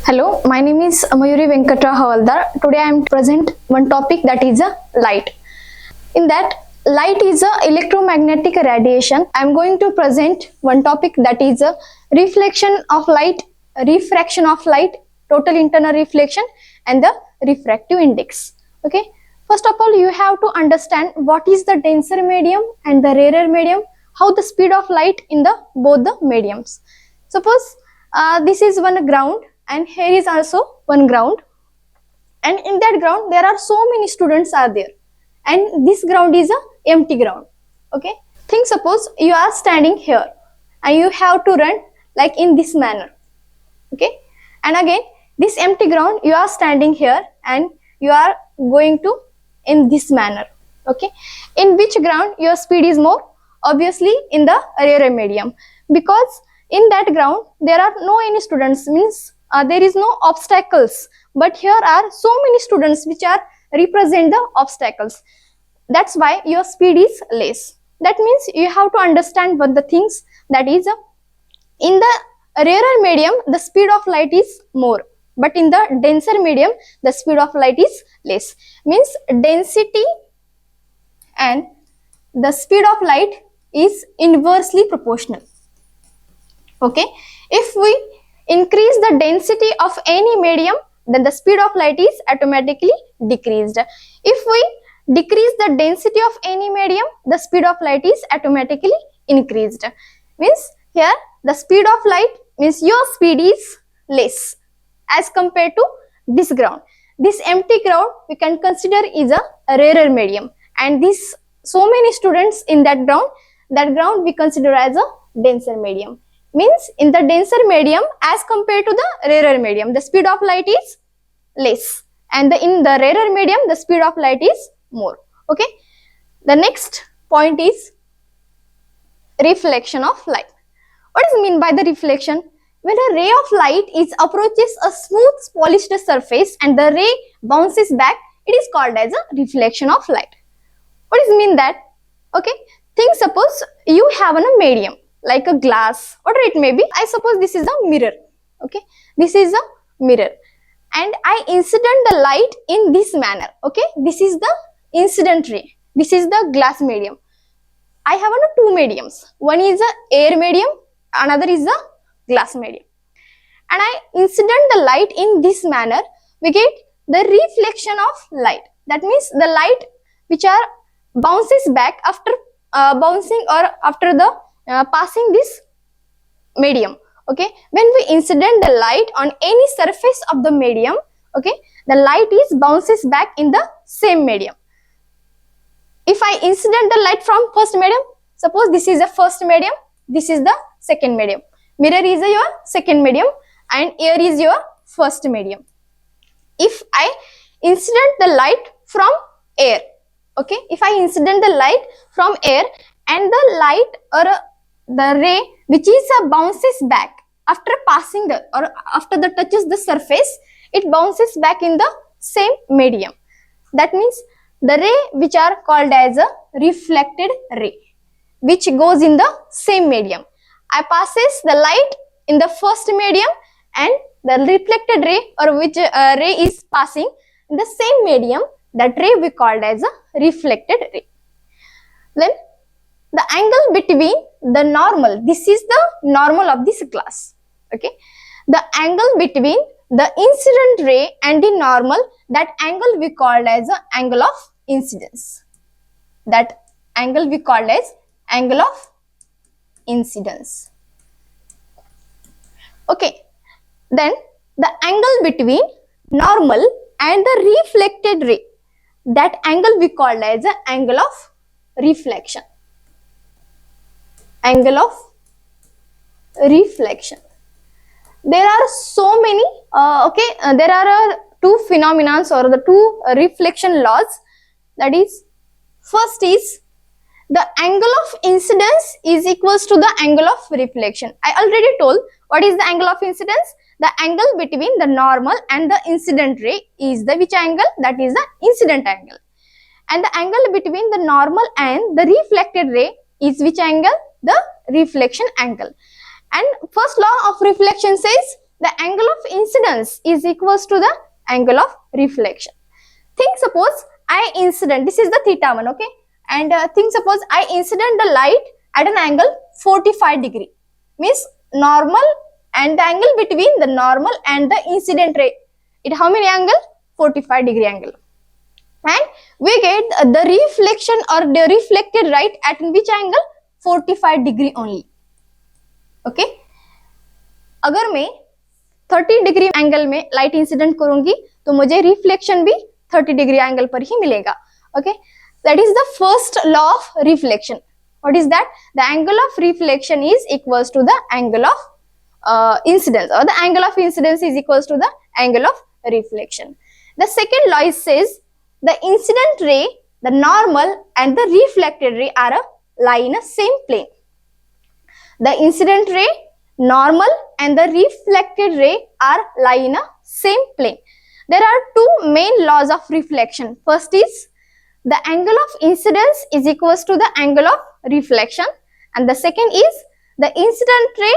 Hello, my name is Mayuri Hawaldar. Today I am present one topic that is light. In that, light is a electromagnetic radiation. I am going to present one topic that is reflection of light, refraction of light, total internal reflection, and the refractive index. Okay. First of all, you have to understand what is the denser medium and the rarer medium, how the speed of light in the both the mediums. Suppose this is one ground and here is also one ground, and in that ground there are so many students are there, and this ground is a empty ground. Okay, think suppose you are standing here and you have to run like in this manner. Okay, and again this empty ground you are standing here and you are going to in this manner. Okay, in which ground your speed is more? Obviously in the rarer medium, because in that ground there are no any students, means there is no obstacles, but here are so many students which are represent the obstacles. That's why your speed is less. That means you have to understand what the things that is in the rarer medium the speed of light is more, but in the denser medium the speed of light is less. Means density and the speed of light is inversely proportional. Okay, if we increase the density of any medium, then the speed of light is automatically decreased. If we decrease the density of any medium, the speed of light is automatically increased. Means here the speed of light means your speed is less as compared to this ground. This empty ground we can consider is a rarer medium, and this so many students in that ground we consider as a denser medium. Means in the denser medium as compared to the rarer medium, the speed of light is less, and in the rarer medium the speed of light is more. Okay, the next point is reflection of light. What is mean by the reflection? When a ray of light is approaches a smooth polished surface and the ray bounces back, it is called as a reflection of light. What is mean that? Okay, think suppose you have a medium like a glass, whatever it may be. I suppose this is a mirror. Okay, this is a mirror, and I incident the light in this manner. Okay, this is the incident ray, this is the glass medium. I have two mediums, one is a air medium, another is a glass medium, and I incident the light in this manner. We get the reflection of light. That means the light which are bounces back after bouncing or after the passing this medium. Okay, when we incident the light on any surface of the medium, okay, the light is bounces back in the same medium. If I incident the light from first medium, suppose this is the first medium, this is the second medium, mirror is your second medium and air is your first medium. If I incident the light from air, okay, if I incident the light from air and the light or the ray which is bounces back after passing the or after the touches the surface, it bounces back in the same medium. That means the ray which are called as a reflected ray, which goes in the same medium. I passes the light in the first medium and the reflected ray or which ray is passing in the same medium, that ray we called as a reflected ray. Then the angle between the normal, this is the normal of this glass. Okay, the angle between the incident ray and the normal, that angle we called as the angle of incidence. That angle we called as angle of incidence. Okay, then the angle between normal and the reflected ray, that angle we called as the angle of reflection. Angle of reflection. There are so many there are two phenomena or the two reflection laws. That is, first is the angle of incidence is equals to the angle of reflection. I already told what is the angle of incidence. The angle between the normal and the incident ray is the which angle? That is the incident angle. And the angle between the normal and the reflected ray is which angle? The reflection angle. And first law of reflection says the angle of incidence is equals to the angle of reflection. Think suppose I incident, this is the theta one, okay, and think suppose I incident the light at an angle 45 degree, means normal and the angle between the normal and the incident ray, it how many angle? 45 degree angle, and we get the reflection or the reflected light at which angle? 45 degree only, okay. अगर मैं 30 degree angle में light incident करूंगी तो मुझे reflection भी 30 degree angle पर ही मिलेगा, okay. That is the first law of reflection. What is that? The angle of reflection is equals to the angle of incidence, और the angle of incidence is equals to the angle of reflection. The second law says the incident ray, the normal and the reflected ray are lie in a same plane. The incident ray, normal and the reflected ray are lie in a same plane. There are two main laws of reflection. First is the angle of incidence is equals to the angle of reflection, and the second is the incident ray,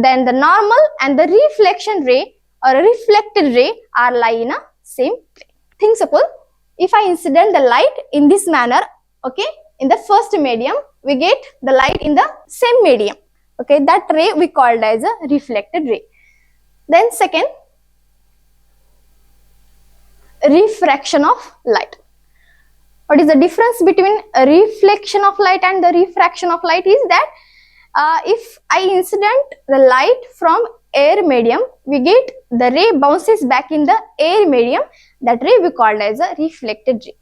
then the normal and the reflection ray or reflected ray are lie in a same plane. Think suppose if I incident the light in this manner, okay, in the first medium we get the light in the same medium, okay, that ray we called as a reflected ray. Then second, refraction of light. What is the difference between a reflection of light and the refraction of light is that if I incident the light from air medium, we get the ray bounces back in the air medium, that ray we called as a reflected ray.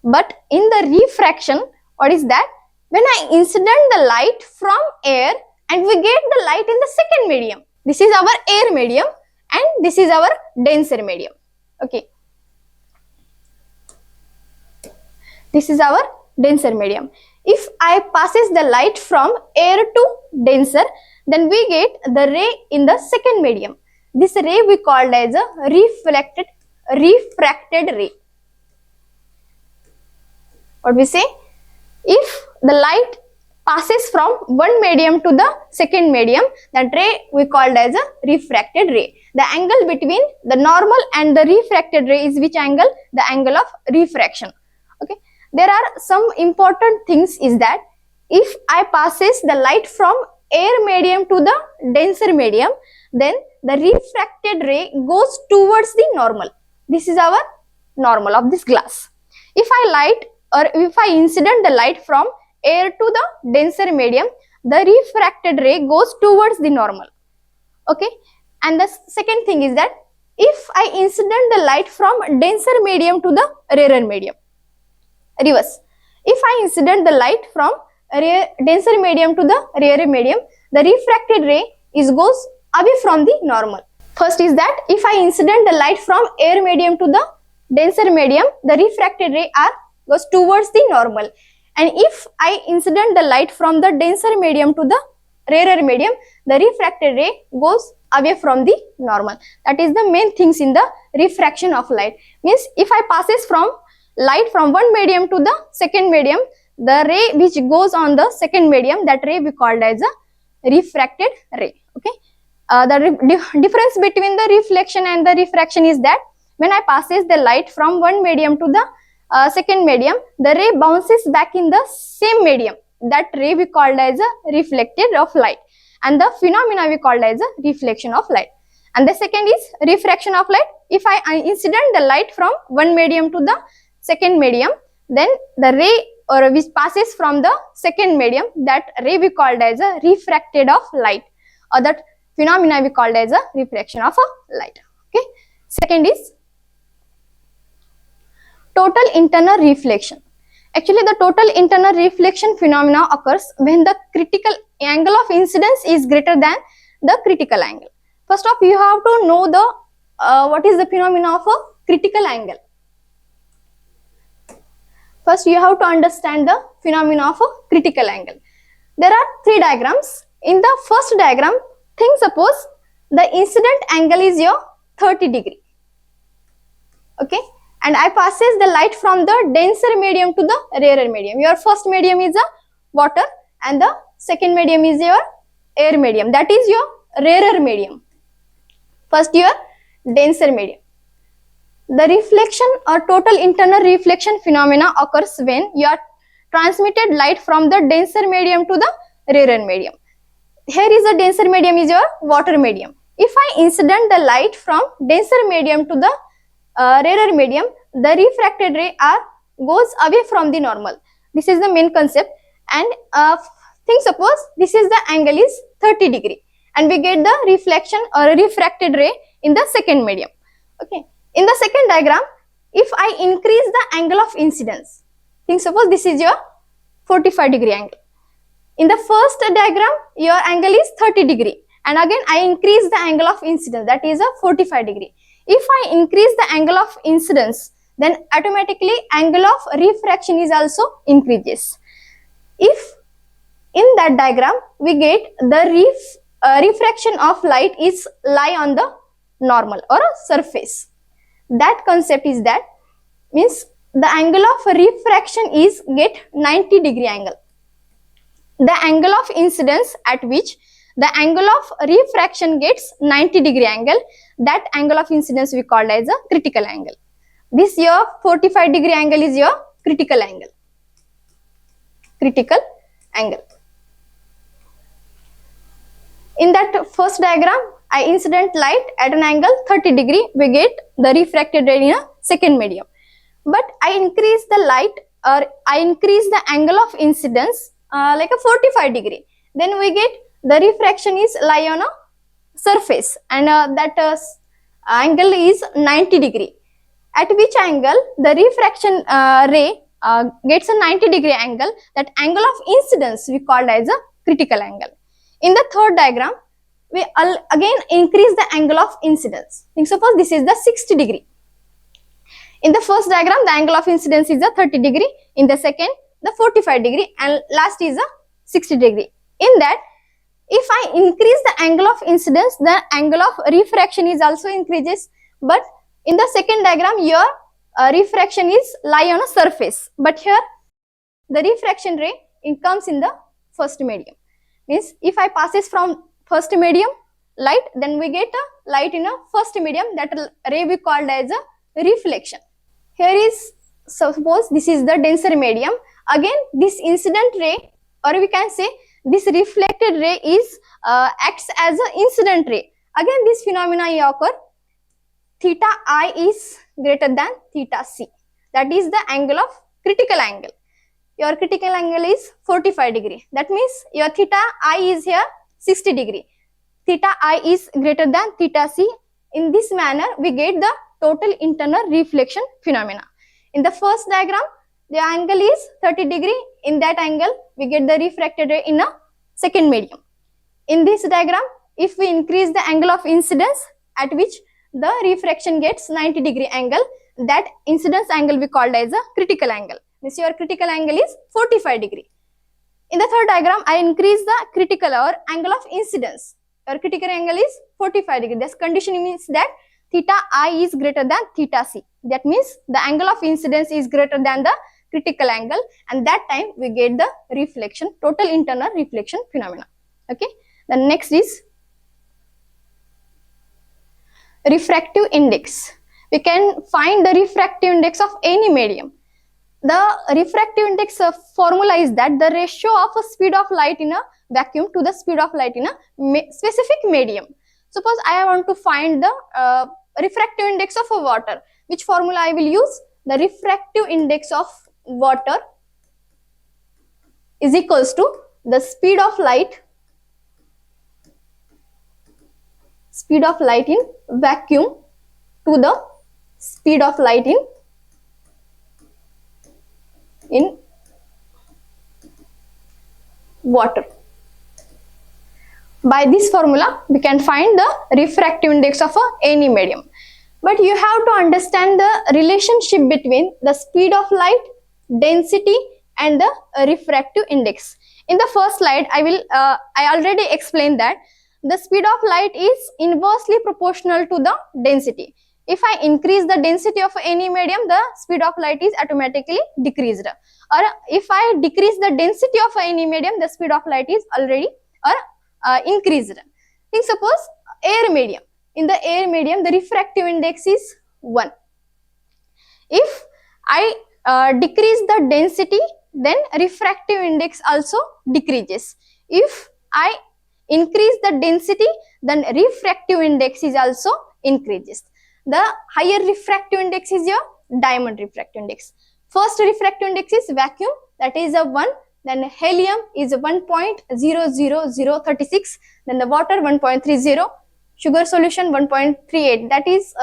But in the refraction, what is that? When I incident the light from air and we get the light in the second medium. This is our air medium and this is our denser medium. Okay. This is our denser medium. If I passes the light from air to denser, then we get the ray in the second medium. This ray we called as a refracted ray. What we say? If the light passes from one medium to the second medium, that ray we called as a refracted ray. The angle between the normal and the refracted ray is which angle? The angle of refraction. Okay. There are some important things is that if I passes the light from air medium to the denser medium, then the refracted ray goes towards the normal. This is our normal of this glass. If I incident the light from air to the denser medium, the refracted ray goes towards the normal. Okay. And the second thing is that if I incident the light from denser medium to the rarer medium, reverse. If I incident the light from denser medium to the rarer medium, the refracted ray goes away from the normal. First is that if I incident the light from air medium to the denser medium, the refracted ray goes towards the normal. And if I incident the light from the denser medium to the rarer medium, the refracted ray goes away from the normal. That is the main things in the refraction of light. Means if I passes from light from one medium to the second medium, the ray which goes on the second medium, that ray we called as a refracted ray. Okay. The difference between the reflection and the refraction is that when I passes the light from one medium to the second medium, the ray bounces back in the same medium. That ray we called as a reflected of light, and the phenomena we called as a reflection of light. And the second is refraction of light. If I incident the light from one medium to the second medium, then the ray or which passes from the second medium, that ray we called as a refracted of light, or that phenomena we called as a refraction of a light. Okay. Second is total internal reflection. Actually, the total internal reflection phenomena occurs when the critical angle of incidence is greater than the critical angle. First off, you have to know the what is the phenomena of a critical angle. First, you have to understand the phenomena of a critical angle. There are three diagrams. In the first diagram, think suppose the incident angle is your 30 degree. Okay. And I passes the light from the denser medium to the rarer medium. Your first medium is a water and the second medium is your air medium. That is your rarer medium. First, your denser medium. The reflection or total internal reflection phenomena occurs when you are transmitted light from the denser medium to the rarer medium. Here is a denser medium is your water medium. If I incident the light from denser medium to the rarer medium, the refracted ray goes away from the normal. This is the main concept. And think suppose this is the angle is 30 degree and we get the reflection or refracted ray in the second medium. Okay. In the second diagram, if I increase the angle of incidence, think suppose this is your 45 degree angle. In the first diagram, your angle is 30 degree and again I increase the angle of incidence, that is a 45 degree. If I increase the angle of incidence, then automatically angle of refraction is also increases. If in that diagram we get the refraction of light is lie on the normal or a surface. That concept is that means the angle of refraction is get 90 degree angle. The angle of incidence at which the angle of refraction gets 90 degree angle, that angle of incidence we called as a critical angle. This your 45 degree angle is your critical angle. Critical angle. In that first diagram, I incident light at an angle 30 degree, we get the refracted ray in a second medium. But I increase the light or I increase the angle of incidence like a 45 degree. Then we get the refraction is lie on a surface and that angle is 90 degree. At which angle the refraction ray gets a 90 degree angle, that angle of incidence we called as a critical angle. In the third diagram, we again increase the angle of incidence. Think suppose this is the 60 degree. In the first diagram, the angle of incidence is a 30 degree. In the second, the 45 degree and last is a 60 degree. In that, if I increase the angle of incidence, the angle of refraction is also increases. But in the second diagram, your refraction is lie on a surface. But here, the refraction ray comes in the first medium. Means if I passes from first medium light, then we get a light in a first medium, that ray we called as a reflection. Here is suppose this is the denser medium. Again this incident ray or we can say this reflected ray is acts as an incident ray. Again this phenomena occur theta I is greater than theta C. That is the angle of critical angle. Your critical angle is 45 degree. That means your theta I is here 60 degree. Theta I is greater than theta C. In this manner, we get the total internal reflection phenomena. In the first diagram, the angle is 30 degree. In that angle, we get the refracted ray in a second medium. In this diagram, if we increase the angle of incidence at which the refraction gets 90 degree angle, that incidence angle we called as a critical angle. This your critical angle is 45 degree. In the third diagram, I increase the critical or angle of incidence. Your critical angle is 45 degree. This condition means that theta I is greater than theta C. That means the angle of incidence is greater than the critical angle, and that time we get the reflection, total internal reflection phenomena. Okay. The next is refractive index. We can find the refractive index of any medium. The refractive index formula is that the ratio of a speed of light in a vacuum to the speed of light in a specific medium. Suppose I want to find the refractive index of a water. Which formula I will use? The refractive index of water is equals to the speed of light in vacuum to the speed of light in water. By this formula, we can find the refractive index of any medium. But you have to understand the relationship between the speed of light, density, and the refractive index. In the first slide, I already explained that the speed of light is inversely proportional to the density. If I increase the density of any medium, the speed of light is automatically decreased. Or if I decrease the density of any medium, the speed of light is already increased. Think suppose air medium. in the air medium, the refractive index is 1. If I decrease the density, then refractive index also decreases. If I increase the density, then refractive index is also increases. The higher refractive index is your diamond refractive index. First refractive index is vacuum, that is a 1. Then helium is 1.00036. Then the water 1.30. Sugar solution 1.38. That is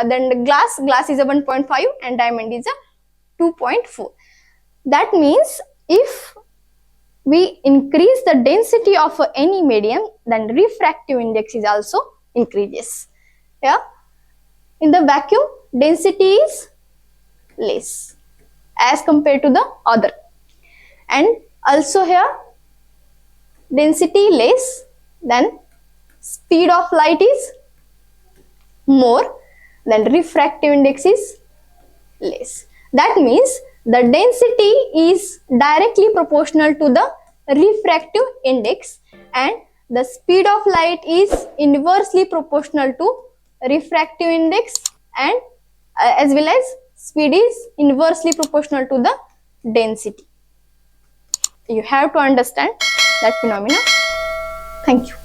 then the glass is a 1.5 and diamond is a 2.4. That means if we increase the density of any medium, then refractive index is also increases. Yeah. In the vacuum, density is less as compared to the other. And also here, density less, then speed of light is more, then refractive index is less. That means the density is directly proportional to the refractive index and the speed of light is inversely proportional to refractive index, and as well as speed is inversely proportional to the density. You have to understand that phenomena. Thank you.